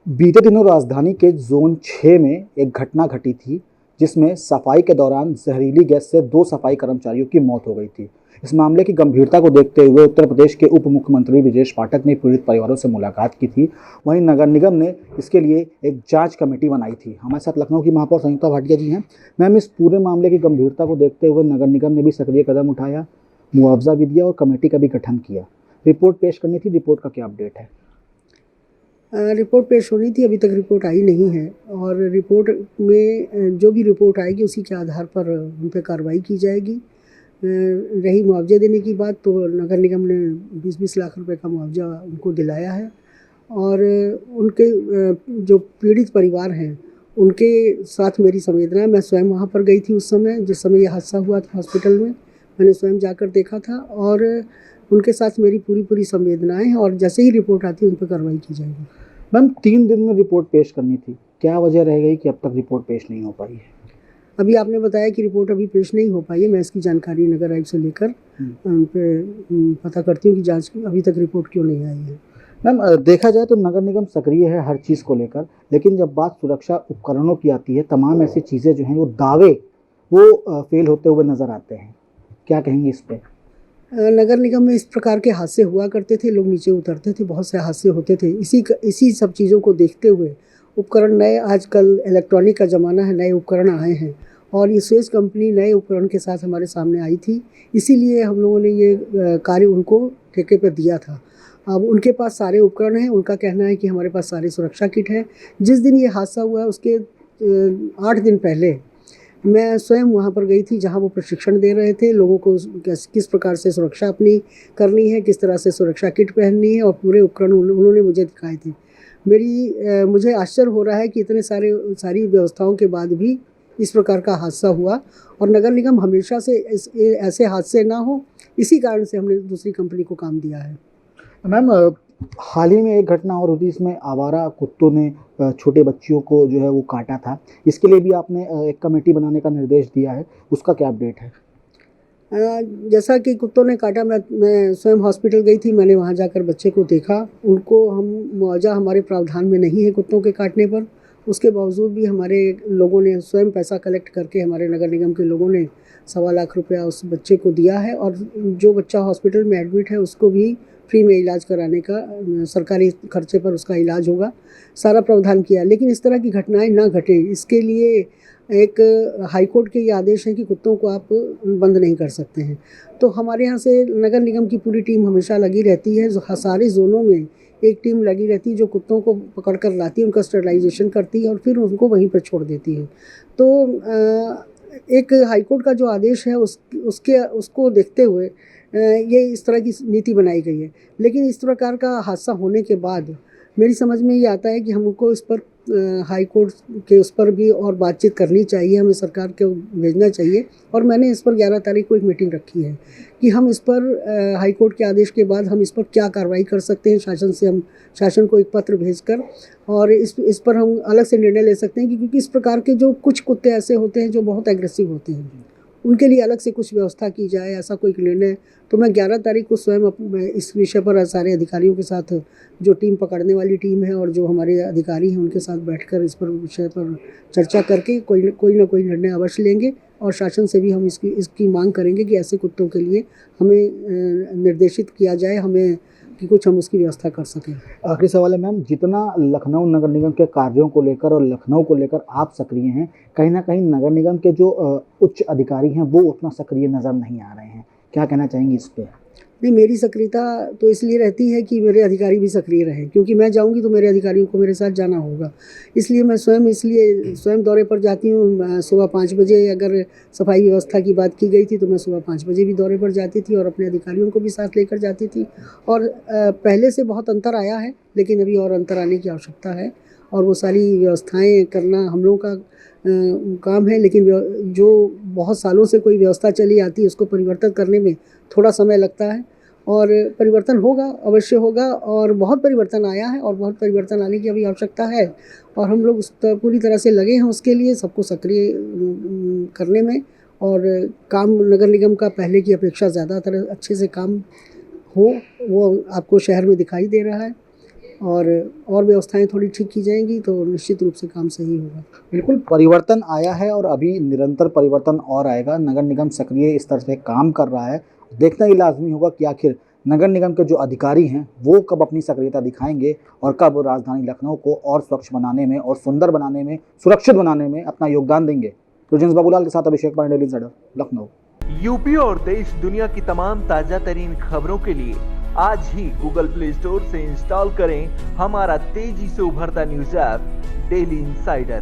बीते दिनों राजधानी के जोन 6 में एक घटना घटी थी जिसमें सफाई के दौरान जहरीली गैस से 2 सफाई कर्मचारियों की मौत हो गई थी। इस मामले की गंभीरता को देखते हुए उत्तर प्रदेश के उप मुख्यमंत्री ब्रजेश पाठक ने पीड़ित परिवारों से मुलाकात की थी। वहीं नगर निगम ने इसके लिए एक जांच कमेटी बनाई थी। हमारे साथ लखनऊ की महापौर संयुक्ता भाटिया जी हैं। मैम, इस पूरे मामले की गंभीरता को देखते हुए नगर निगम ने भी सक्रिय कदम उठाया, मुआवजा भी दिया और कमेटी का भी गठन किया। रिपोर्ट पेश करनी थी, रिपोर्ट का क्या अपडेट है? रिपोर्ट पेश होनी थी, अभी तक रिपोर्ट आई नहीं है और रिपोर्ट में जो भी रिपोर्ट आएगी उसी के आधार पर उन पे कार्रवाई की जाएगी। रही मुआवजे देने की बात, तो नगर निगम ने 20-20 लाख रुपए का मुआवजा उनको दिलाया है और उनके जो पीड़ित परिवार हैं उनके साथ मेरी संवेदना है। मैं स्वयं वहाँ पर गई थी उस समय, जिस समय ये हादसा हुआ था हॉस्पिटल में, मैंने स्वयं जाकर देखा था और उनके साथ मेरी पूरी संवेदनाएं हैं और जैसे ही रिपोर्ट आती है उन पर कार्रवाई की जाएगी। मैम, 3 दिन में रिपोर्ट पेश करनी थी, क्या वजह रह गई कि अब तक रिपोर्ट पेश नहीं हो पाई है? अभी आपने बताया कि रिपोर्ट अभी पेश नहीं हो पाई है, मैं इसकी जानकारी नगर आयुक्त से लेकर उन पे पता करती हूँ कि जांच अभी तक रिपोर्ट क्यों नहीं आई है। मैम, देखा जाए तो नगर निगम सक्रिय है हर चीज़ को लेकर, लेकिन जब बात सुरक्षा उपकरणों की आती है, तमाम ऐसी चीज़ें जो हैं वो दावे वो फेल होते हुए नज़र आते हैं। क्या कहेंगे इस पे? नगर निगम में इस प्रकार के हादसे हुआ करते थे, लोग नीचे उतरते थे, बहुत से हादसे होते थे। इसी सब चीज़ों को देखते हुए उपकरण नए, आजकल इलेक्ट्रॉनिक का ज़माना है, नए उपकरण आए हैं और ये स्विस कंपनी नए उपकरण के साथ हमारे सामने आई थी। इसीलिए हम लोगों ने ये कार्य उनको ठेके पे दिया था। अब उनके पास सारे उपकरण हैं, उनका कहना है कि हमारे पास सारे सुरक्षा किट हैं। जिस दिन ये हादसा हुआ उसके 8 दिन पहले मैं स्वयं वहाँ पर गई थी, जहाँ वो प्रशिक्षण दे रहे थे लोगों को किस प्रकार से सुरक्षा अपनी करनी है, किस तरह से सुरक्षा किट पहननी है और पूरे उपकरण उन्होंने मुझे दिखाए थे। मुझे आश्चर्य हो रहा है कि इतने सारी व्यवस्थाओं के बाद भी इस प्रकार का हादसा हुआ और नगर निगम हमेशा से ऐसे हादसे ना हो, इसी कारण से हमने दूसरी कंपनी को काम दिया है। मैम, हाल ही में एक घटना और हुई, इसमें आवारा कुत्तों ने छोटे बच्चियों को जो है वो काटा था। इसके लिए भी आपने एक कमेटी बनाने का निर्देश दिया है, उसका क्या अपडेट है? जैसा कि कुत्तों ने काटा, मैं स्वयं हॉस्पिटल गई थी, मैंने वहाँ जाकर बच्चे को देखा। उनको हम मुआवजा हमारे प्रावधान में नहीं है कुत्तों के काटने पर, उसके बावजूद भी हमारे लोगों ने स्वयं पैसा कलेक्ट करके, हमारे नगर निगम के लोगों ने 2.25 लाख रुपया उस बच्चे को दिया है और जो बच्चा हॉस्पिटल में एडमिट है उसको भी फ्री में इलाज कराने का, सरकारी खर्चे पर उसका इलाज होगा, सारा प्रावधान किया। लेकिन इस तरह की घटनाएं ना घटे, इसके लिए एक हाईकोर्ट के ये आदेश है कि कुत्तों को आप बंद नहीं कर सकते हैं। तो हमारे यहाँ से नगर निगम की पूरी टीम हमेशा लगी रहती है, सारे जोनों में एक टीम लगी रहती है जो कुत्तों को पकड़ कर लाती है, उनका स्टरलाइजेशन करती है और फिर उनको वहीं पर छोड़ देती है। तो एक हाईकोर्ट का जो आदेश है उसको देखते हुए ये इस तरह की नीति बनाई गई है। लेकिन इस प्रकार का हादसा होने के बाद मेरी समझ में ये आता है कि हमको इस पर हाई कोर्ट के उस पर भी और बातचीत करनी चाहिए, हमें सरकार को भेजना चाहिए और मैंने इस पर 11 तारीख को एक मीटिंग रखी है कि हम इस पर हाई कोर्ट के आदेश के बाद हम इस पर क्या कार्रवाई कर सकते हैं। हम शासन को एक पत्र भेजकर और इस पर हम अलग से निर्णय ले सकते हैं कि क्योंकि इस प्रकार के जो कुछ कुत्ते ऐसे होते हैं जो बहुत एग्रेसिव होते हैं, उनके लिए अलग से कुछ व्यवस्था की जाए, ऐसा कोई निर्णय। तो मैं 11 तारीख को स्वयं इस विषय पर सारे अधिकारियों के साथ, जो टीम पकड़ने वाली टीम है और जो हमारे अधिकारी हैं उनके साथ बैठकर इस पर विषय पर चर्चा करके कोई ना कोई निर्णय अवश्य लेंगे और शासन से भी हम इसकी मांग करेंगे कि ऐसे कुत्तों के लिए हमें निर्देशित किया जाए, हमें कि कुछ हम उसकी व्यवस्था कर सकें। आखिरी सवाल है मैम, जितना लखनऊ नगर निगम के कार्यों को लेकर और लखनऊ को लेकर आप सक्रिय हैं, कहीं ना कहीं नगर निगम के जो उच्च अधिकारी हैं वो उतना सक्रिय नज़र नहीं आ रहे हैं। क्या कहना चाहेंगे इस पे? नहीं, मेरी सक्रियता तो इसलिए रहती है कि मेरे अधिकारी भी सक्रिय रहें, क्योंकि मैं जाऊंगी तो मेरे अधिकारियों को मेरे साथ जाना होगा। इसलिए मैं स्वयं दौरे पर जाती हूँ। सुबह 5 बजे अगर सफाई व्यवस्था की बात की गई थी तो मैं सुबह 5 बजे भी दौरे पर जाती थी और अपने अधिकारियों को भी साथ लेकर जाती थी। और पहले से बहुत अंतर आया है, लेकिन अभी और अंतर आने की आवश्यकता है और वो सारी व्यवस्थाएँ करना हम लोगों का काम है। लेकिन जो बहुत सालों से कोई व्यवस्था चली आती है उसको परिवर्तित करने में थोड़ा समय लगता है और परिवर्तन होगा, अवश्य होगा और बहुत परिवर्तन आया है और बहुत परिवर्तन आने की अभी आवश्यकता है और हम लोग पूरी तरह से लगे हैं उसके लिए, सबको सक्रिय करने में। और काम नगर निगम का पहले की अपेक्षा ज़्यादातर अच्छे से काम हो, वो आपको शहर में दिखाई दे रहा है और व्यवस्थाएं थोड़ी ठीक की जाएंगी तो निश्चित रूप से काम सही होगा। बिल्कुल परिवर्तन आया है और अभी निरंतर परिवर्तन और आएगा। नगर निगम सक्रिय स्तर से काम कर रहा है। देखना ही लाजमी होगा कि आखिर नगर निगम के जो अधिकारी हैं वो कब अपनी सक्रियता दिखाएंगे और कब राजधानी लखनऊ को और स्वच्छ बनाने में और सुंदर बनाने में, सुरक्षित बनाने में अपना योगदान देंगे। प्रेजेंस बाबूलाल के साथ Abhishek Pandey, daily insider, Lucknow. UP और देश दुनिया की तमाम ताजा तरीन खबरों के लिए आज ही गूगल प्ले स्टोर से इंस्टॉल करें हमारा तेजी से उभरता न्यूज ऐप डेली इंसाइडर।